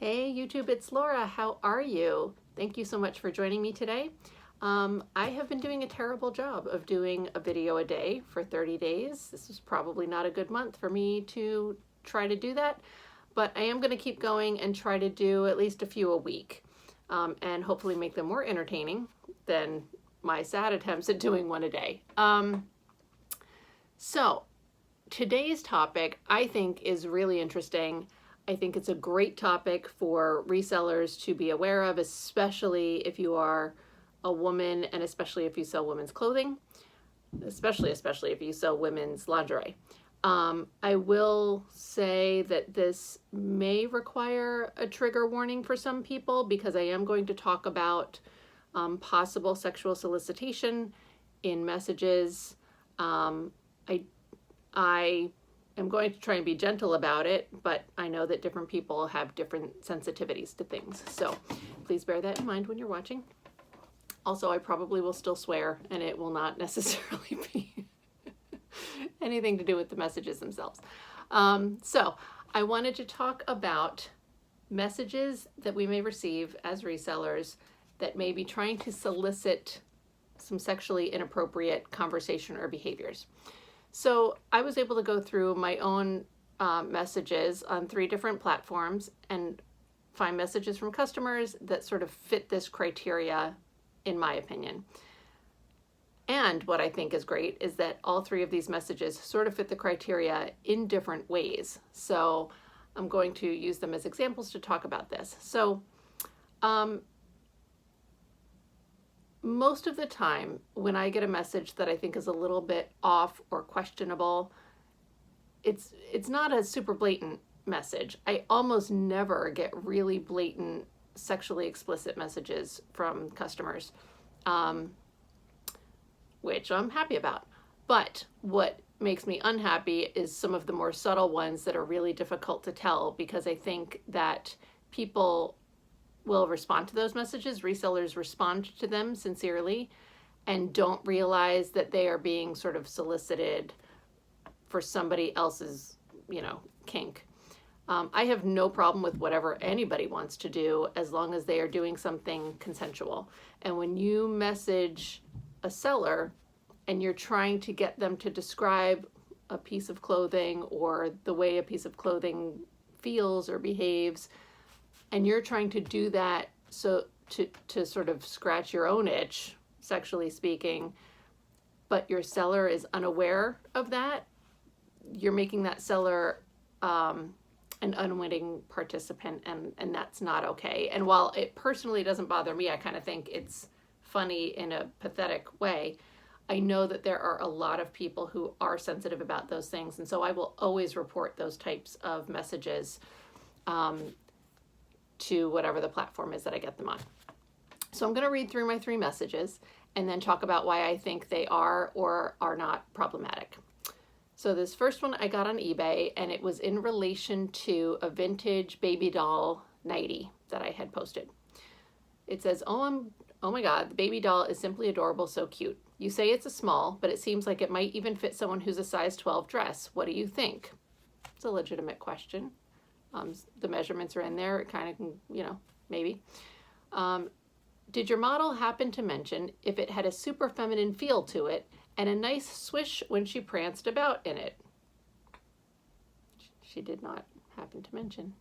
Hey YouTube, it's Laura. How are you? Thank you so much for joining me today. I have been doing a terrible job of doing a video a day for 30 days. This is probably not a good month for me to try to do that, but I am going to keep going and try to do at least a few a week, and hopefully make them more entertaining than my sad attempts at doing one a day. So today's topic I think is really interesting. I think it's a great topic for resellers to be aware of, especially if you are a woman and especially if you sell women's clothing, especially if you sell women's lingerie. I will say that this may require a trigger warning for some people because I am going to talk about possible sexual solicitation in messages. I am going to try and be gentle about it, but I know that different people have different sensitivities to things. So please bear that in mind when you're watching. Also, I probably will still swear, and it will not necessarily be anything to do with the messages themselves. So I wanted to talk about messages that we may receive as resellers that may be trying to solicit some sexually inappropriate conversation or behaviors. So I was able to go through my own messages on 3 different platforms and find messages from customers that sort of fit this criteria, in my opinion. And what I think is great is that all 3 of these messages sort of fit the criteria in different ways. So I'm going to use them as examples to talk about this. So most of the time when I get a message that I think is a little bit off or questionable, it's not a super blatant message. I almost never get really blatant sexually explicit messages from customers, which I'm happy about. But what makes me unhappy is some of the more subtle ones that are really difficult to tell, because I think that people will respond to those messages. Resellers respond to them sincerely and don't realize that they are being sort of solicited for somebody else's, kink. I have no problem with whatever anybody wants to do as long as they are doing something consensual. And when you message a seller and you're trying to get them to describe a piece of clothing or the way a piece of clothing feels or behaves, and you're trying to do that so to sort of scratch your own itch, sexually speaking, but your seller is unaware of that, you're making that seller an unwitting participant, and that's not okay. And while it personally doesn't bother me, I kind of think it's funny in a pathetic way, I know that there are a lot of people who are sensitive about those things, and so I will always report those types of messages to whatever the platform is that I get them on. So I'm going to read through my 3 messages and then talk about why I think they are or are not problematic. So this first one I got on eBay, and it was in relation to a vintage baby doll nightie that I had posted. It says, oh my God, the baby doll is simply adorable, so cute. You say it's a small, but it seems like it might even fit someone who's a size 12 dress. What do you think? It's a legitimate question. The measurements are in there. It kind of, maybe. Did your model happen to mention if it had a super feminine feel to it and a nice swish when she pranced about in it? She did not happen to mention.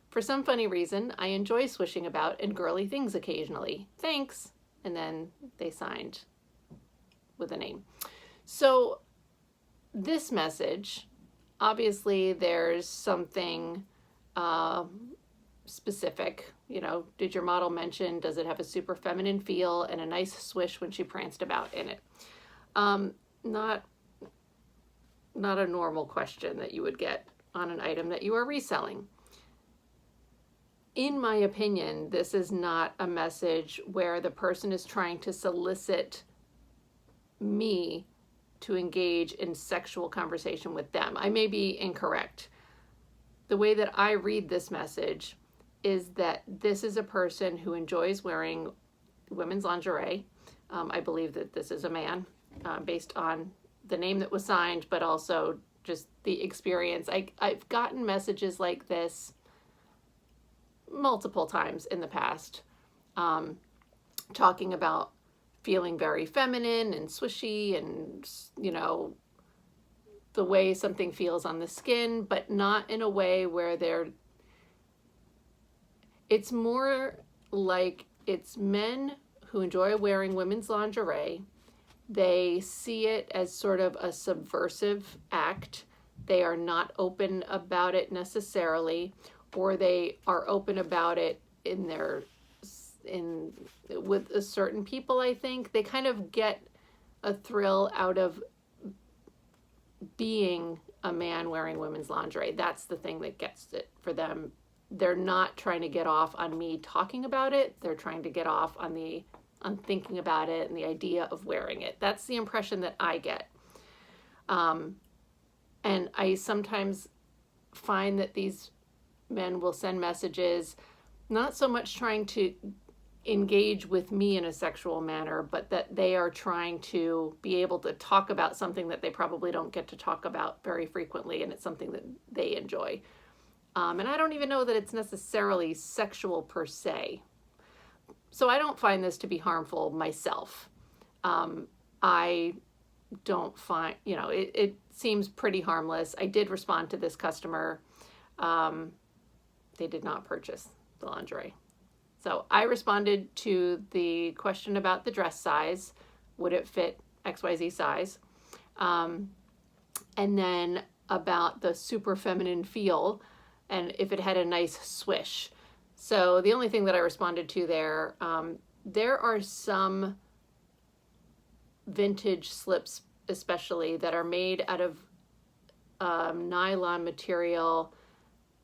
For some funny reason, I enjoy swishing about and girly things occasionally. Thanks. And then they signed with a name. So this message, obviously there's something specific. Did your model mention, does it have a super feminine feel and a nice swish when she pranced about in it? Not a normal question that you would get on an item that you are reselling. In my opinion, this is not a message where the person is trying to solicit me to engage in sexual conversation with them. I may be incorrect. The way that I read this message is that this is a person who enjoys wearing women's lingerie. I believe that this is a man, based on the name that was signed, but also just the experience. I've gotten messages like this multiple times in the past, talking about feeling very feminine and swishy and, you know, the way something feels on the skin, but not in a way where it's more like it's men who enjoy wearing women's lingerie. They see it as sort of a subversive act. They are not open about it necessarily, or they are open about it with a certain people. I think they kind of get a thrill out of being a man wearing women's lingerie. That's the thing that gets it for them. They're not trying to get off on me talking about it. They're trying to get off on thinking about it and the idea of wearing it. That's the impression that I get. And I sometimes find that these men will send messages, not so much trying to engage with me in a sexual manner, but that they are trying to be able to talk about something that they probably don't get to talk about very frequently, and it's something that they enjoy. And I don't even know that it's necessarily sexual per se. So I don't find this to be harmful myself. I don't find, it seems pretty harmless. I did respond to this customer. They did not purchase the lingerie. So I responded to the question about the dress size. Would it fit XYZ size? And then about the super feminine feel and if it had a nice swish. So the only thing that I responded to there are some vintage slips especially that are made out of nylon material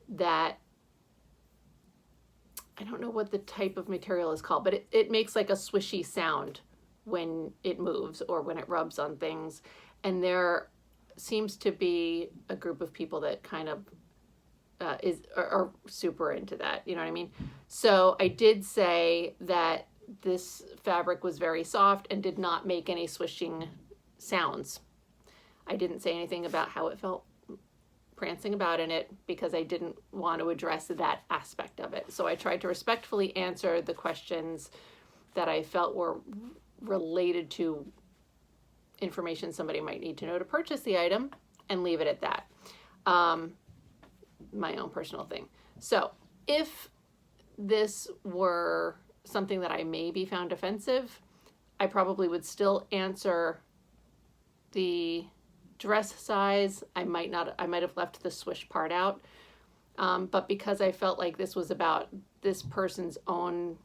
that, I don't know what the type of material is called, but it makes like a swishy sound when it moves or when it rubs on things. And there seems to be a group of people that kind of are super into that, you know what I mean? So I did say that this fabric was very soft and did not make any swishing sounds. I didn't say anything about how it felt prancing about in it because I didn't want to address that aspect of it. So I tried to respectfully answer the questions that I felt were related to information somebody might need to know to purchase the item and leave it at that. My own personal thing. So if this were something that I maybe found offensive, I probably would still answer the dress size. I might have left the swish part out. But because I felt like this was about this person's own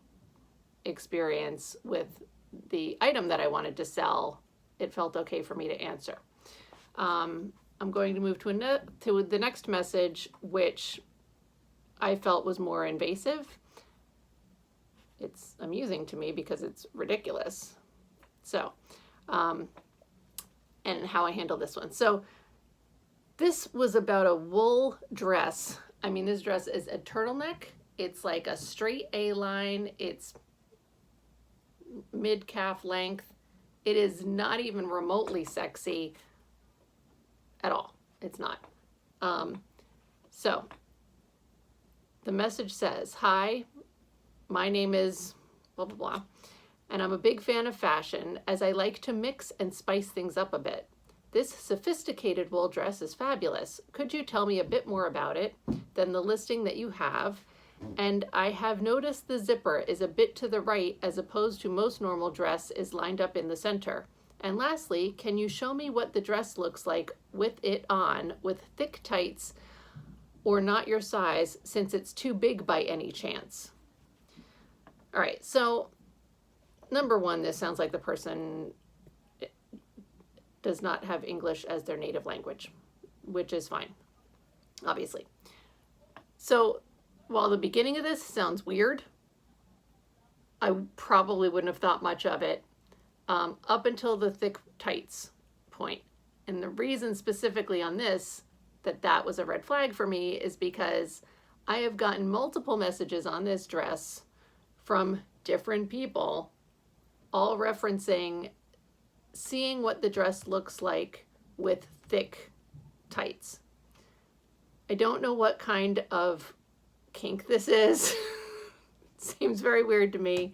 experience with the item that I wanted to sell, it felt okay for me to answer. I'm going to move to the next message, which I felt was more invasive. It's amusing to me because it's ridiculous. So, and how I handle this one. So this was about a wool dress. I mean, this dress is a turtleneck. It's like a straight A-line. It's mid-calf length. It is not even remotely sexy at all. It's not. So the message says, "Hi, my name is blah, blah, blah, and I'm a big fan of fashion as I like to mix and spice things up a bit. This sophisticated wool dress is fabulous. Could you tell me a bit more about it than the listing that you have? And I have noticed the zipper is a bit to the right as opposed to most normal dress is lined up in the center. And lastly, can you show me what the dress looks like with it on, with thick tights or not your size, since it's too big by any chance?" All right, so number one, this sounds like the person does not have English as their native language, which is fine, obviously. So while the beginning of this sounds weird, I probably wouldn't have thought much of it up until the thick tights point. And the reason specifically on this that was a red flag for me is because I have gotten multiple messages on this dress from different people, all referencing seeing what the dress looks like with thick tights. I don't know what kind of kink this is. Seems very weird to me,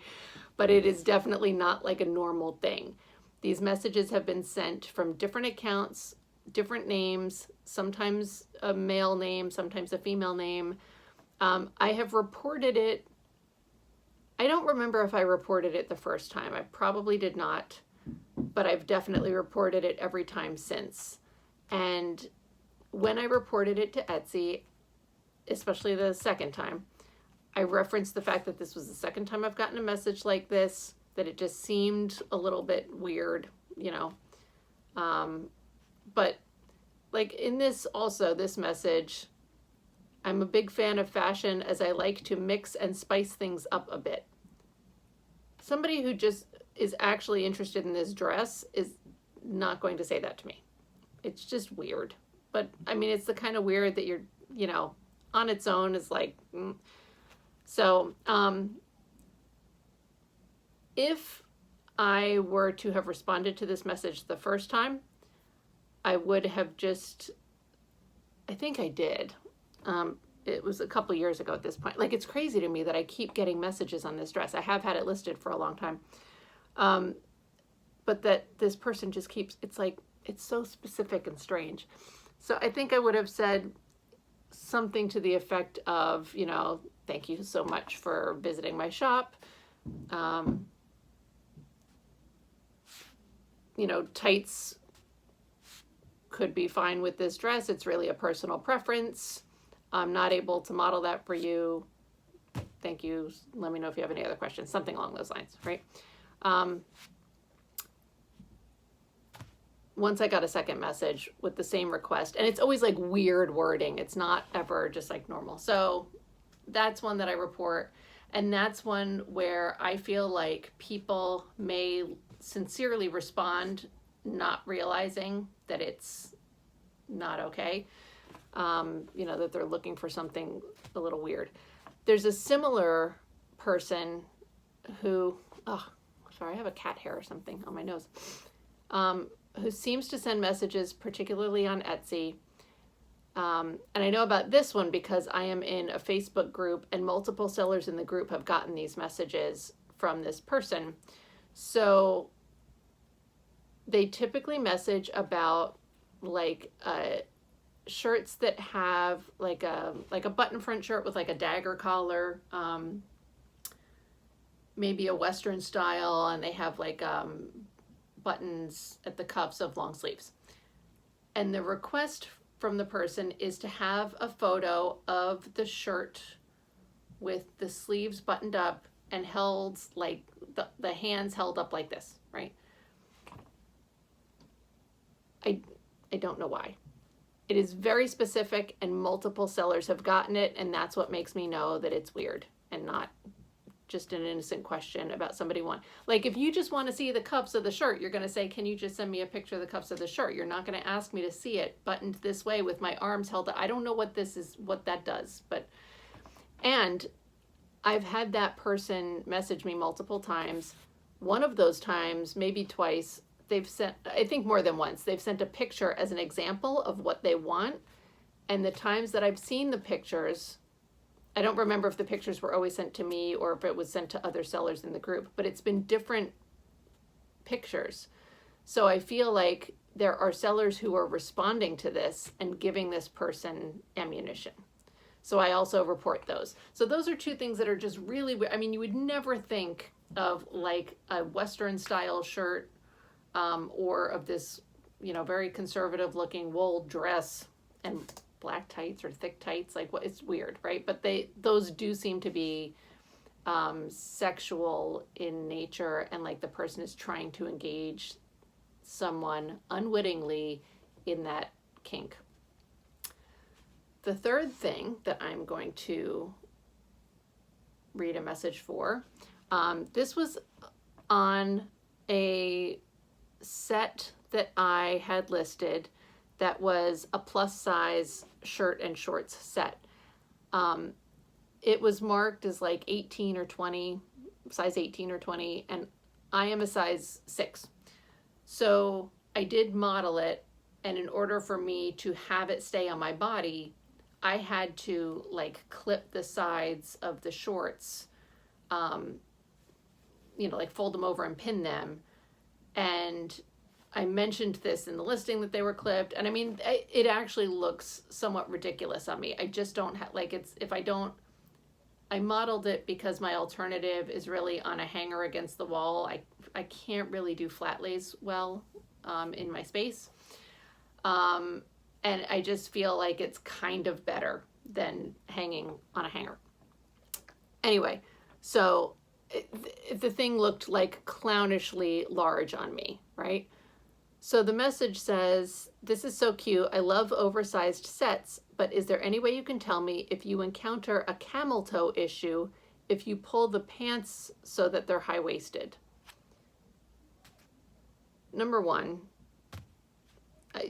but it is definitely not like a normal thing. These messages have been sent from different accounts, different names, sometimes a male name, sometimes a female name. I have reported it. I don't remember if I reported it the first time. I probably did not, but I've definitely reported it every time since. And when I reported it to Etsy, especially the second time, I referenced the fact that this was the second time I've gotten a message like this, that it just seemed a little bit weird, you know. But like in this also, this message, I'm a big fan of fashion as I like to mix and spice things up a bit. Somebody who just is actually interested in this dress is not going to say that to me. It's just weird. But I mean, it's the kind of weird that you're, you know, on its own is like, So, if I were to have responded to this message the first time, I would have just, I think I did. It was a couple years ago at this point. Like, it's crazy to me that I keep getting messages on this dress. I have had it listed for a long time. But that this person just keeps, it's like, it's so specific and strange. So I think I would have said something to the effect of, you know, thank you so much for visiting my shop. You know, tights could be fine with this dress. It's really a personal preference. I'm not able to model that for you. Thank you. Let me know if you have any other questions. Something along those lines, right? Once I got a second message with the same request, and it's always like weird wording. It's not ever just like normal. So that's one that I report. And that's one where I feel like people may sincerely respond, not realizing that it's not okay. You know, that they're looking for something a little weird. There's a similar person who, oh, sorry, I have a cat hair or something on my nose, who seems to send messages, particularly on Etsy. And I know about this one because I am in a Facebook group and multiple sellers in the group have gotten these messages from this person. So they typically message about like shirts that have like a button front shirt with like a dagger collar, maybe a Western style, and they have like buttons at the cuffs of long sleeves. And the request from the person is to have a photo of the shirt with the sleeves buttoned up and held like the hands held up like this, right? I don't know why. It is very specific and multiple sellers have gotten it, and that's what makes me know that it's weird and not just an innocent question about somebody like if you just want to see the cuffs of the shirt, you're going to say, can you just send me a picture of the cuffs of the shirt? You're not going to ask me to see it buttoned this way with my arms held up. I don't know what this is, what that does, but, and I've had that person message me multiple times. One of those times, maybe twice, they've sent, I think more than once, they've sent a picture as an example of what they want. And the times that I've seen the pictures, I don't remember if the pictures were always sent to me or if it was sent to other sellers in the group, but it's been different pictures. So I feel like there are sellers who are responding to this and giving this person ammunition. So I also report those. So those are two things that are just really, I mean, you would never think of like a Western style shirt or of this, you know, very conservative looking wool dress and black tights or thick tights, like what, it's weird, right? But those do seem to be sexual in nature, and like the person is trying to engage someone unwittingly in that kink. The third thing that I'm going to read a message for, this was on a set that I had listed that was a plus size shirt and shorts set. It was marked as like 18 or 20, size 18 or 20, and I am a size 6. So I did model it, and in order for me to have it stay on my body, I had to like clip the sides of the shorts, like fold them over and pin them. And I mentioned this in the listing that they were clipped. And I mean, it actually looks somewhat ridiculous on me. I just don't have, like, I modeled it because my alternative is really on a hanger against the wall. I can't really do flat lays well in my space. And I just feel like it's kind of better than hanging on a hanger. Anyway, so the thing looked like clownishly large on me, right? So the message says, "This is so cute. I love oversized sets, but is there any way you can tell me if you encounter a camel toe issue if you pull the pants so that they're high-waisted?" Number one,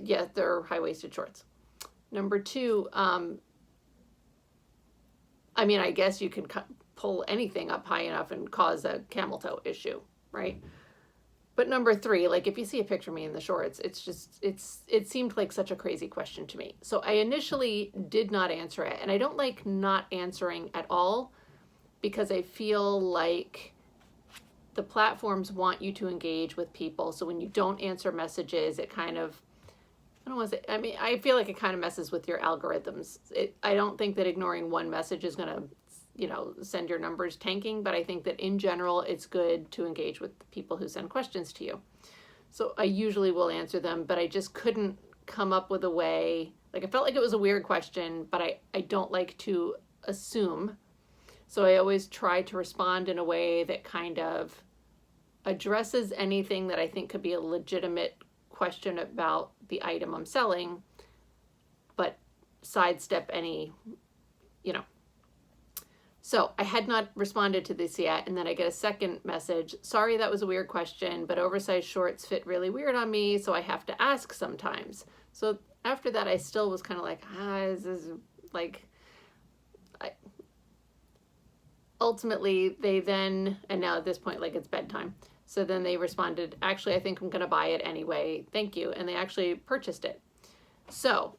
yeah, they're high-waisted shorts. Number two, I mean, I guess you can pull anything up high enough and cause a camel toe issue, right? But number three, like if you see a picture of me in the shorts, it seemed like such a crazy question to me. So I initially did not answer it, and I don't like not answering at all because I feel like the platforms want you to engage with people. So when you don't answer messages, it kind of, I don't want to say, I mean, I feel like it kind of messes with your algorithms. I don't think that ignoring one message is going to, send your numbers tanking, but I think that in general, it's good to engage with the people who send questions to you. So I usually will answer them, but I just couldn't come up with a way, like I felt like it was a weird question, but I don't like to assume. So I always try to respond in a way that kind of addresses anything that I think could be a legitimate question about the item I'm selling, but sidestep any, So I had not responded to this yet, and then I get a second message. "Sorry, that was a weird question, but oversized shorts fit really weird on me, so I have to ask sometimes." So after that, I still was kind of like, is this like... Ultimately, they then, and now at this point, like it's bedtime. So then they responded, "Actually, I think I'm going to buy it anyway. Thank you." And they actually purchased it. So,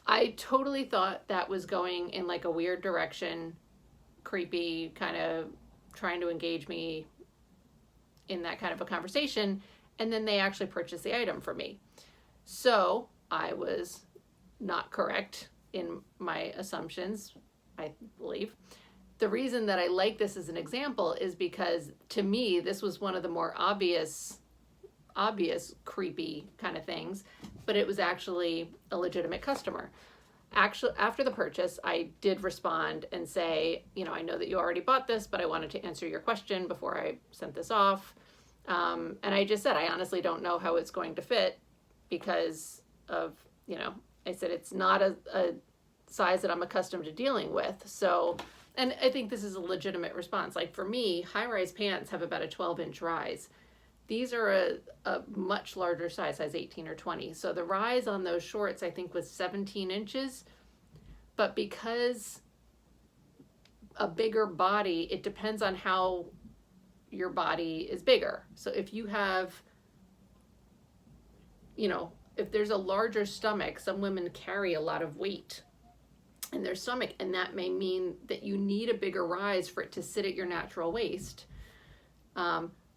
I totally thought that was going in like a weird direction, creepy, kind of trying to engage me in that kind of a conversation. And then they actually purchased the item for me. So I was not correct in my assumptions, I believe. The reason that I like this as an example is because to me, this was one of the more obvious creepy kind of things, but it was actually a legitimate customer. Actually, after the purchase, I did respond and say, "I know that you already bought this, but I wanted to answer your question before I sent this off." And I just said, "I honestly don't know how it's going to fit because of, I said, it's not a size that I'm accustomed to dealing with." So, and I think this is a legitimate response. Like for me, high-rise pants have about a 12-inch rise. These are a much larger size 18 or 20. So the rise on those shorts, I think, was 17 inches. But because a bigger body, it depends on how your body is bigger. So if you have, if there's a larger stomach, some women carry a lot of weight in their stomach, and that may mean that you need a bigger rise for it to sit at your natural waist.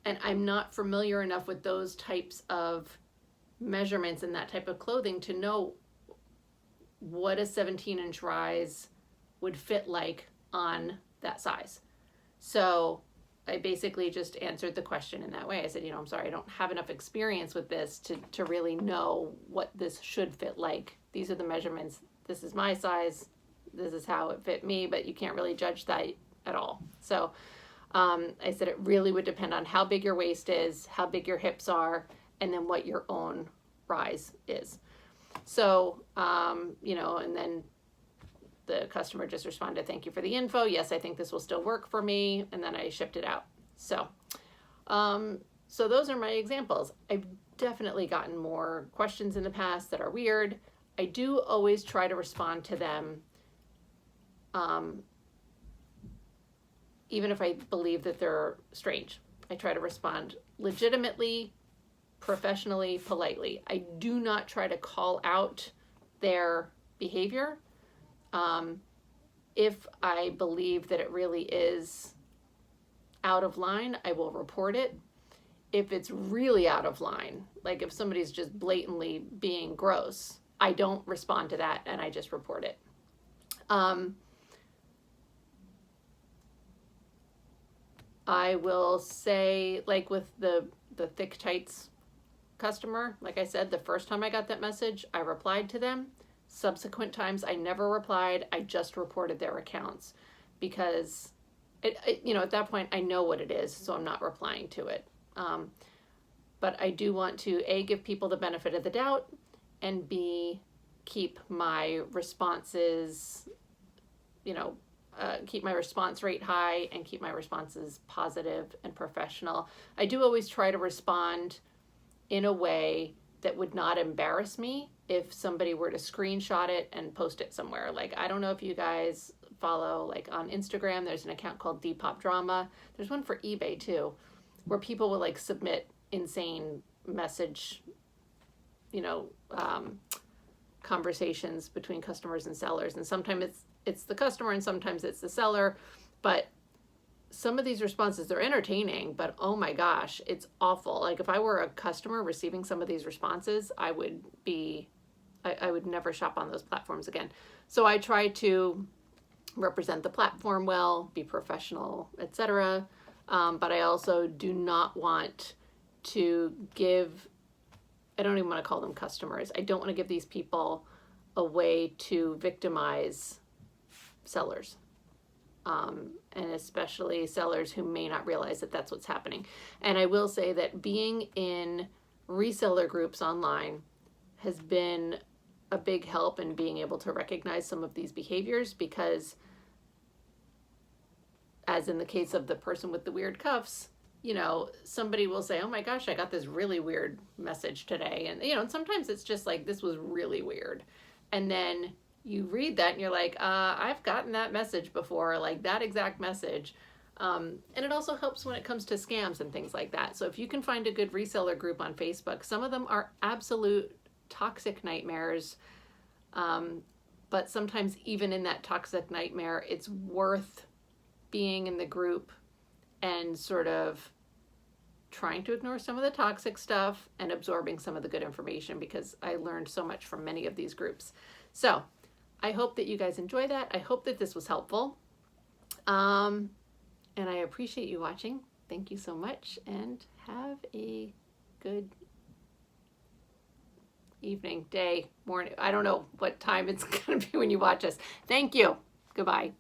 And I'm not familiar enough with those types of measurements and that type of clothing to know what a 17-inch rise would fit like on that size. So I basically just answered the question in that way. I said, "I'm sorry, I don't have enough experience with this to really know what this should fit like. These are the measurements. This is my size. This is how it fit me, but you can't really judge that at all." So I said it really would depend on how big your waist is, how big your hips are, and then what your own rise is. So, and then the customer just responded, "Thank you for the info. Yes, I think this will still work for me." And then I shipped it out. So those are my examples. I've definitely gotten more questions in the past that are weird. I do always try to respond to them, even if I believe that they're strange. I try to respond legitimately, professionally, politely. I do not try to call out their behavior. If I believe that it really is out of line, I will report it. If it's really out of line, like if somebody's just blatantly being gross, I don't respond to that and I just report it. I will say, like with the thick tights customer, like I said, the first time I got that message, I replied to them. Subsequent times, I never replied. I just reported their accounts because at that point, I know what it is, so I'm not replying to it. But I do want to, A, give people the benefit of the doubt, and B, keep my responses, keep my response rate high and keep my responses positive and professional. I do always try to respond in a way that would not embarrass me if somebody were to screenshot it and post it somewhere. Like, I don't know if you guys follow, like on Instagram, there's an account called Depop Drama. There's one for eBay too, where people will like submit insane message, conversations between customers and sellers. And sometimes it's the customer and sometimes it's the seller. But some of these responses, they're entertaining, but oh my gosh, it's awful. Like if I were a customer receiving some of these responses, I would never shop on those platforms again. So I try to represent the platform well, be professional, etc. But I also do not want to I don't even want to call them customers. I don't want to give these people a way to victimize sellers. And especially sellers who may not realize that that's what's happening. And I will say that being in reseller groups online has been a big help in being able to recognize some of these behaviors, because as in the case of the person with the weird cuffs, somebody will say, oh my gosh, I got this really weird message today. And, and sometimes it's just like, this was really weird. And then you read that and you're like, I've gotten that message before, like that exact message. And it also helps when it comes to scams and things like that. So if you can find a good reseller group on Facebook, some of them are absolute toxic nightmares. But sometimes even in that toxic nightmare, it's worth being in the group and sort of trying to ignore some of the toxic stuff and absorbing some of the good information, because I learned so much from many of these groups. So I hope that you guys enjoy that. I hope that this was helpful. And I appreciate you watching. Thank you so much, and have a good evening, day, morning. I don't know what time it's going to be when you watch us. Thank you. Goodbye.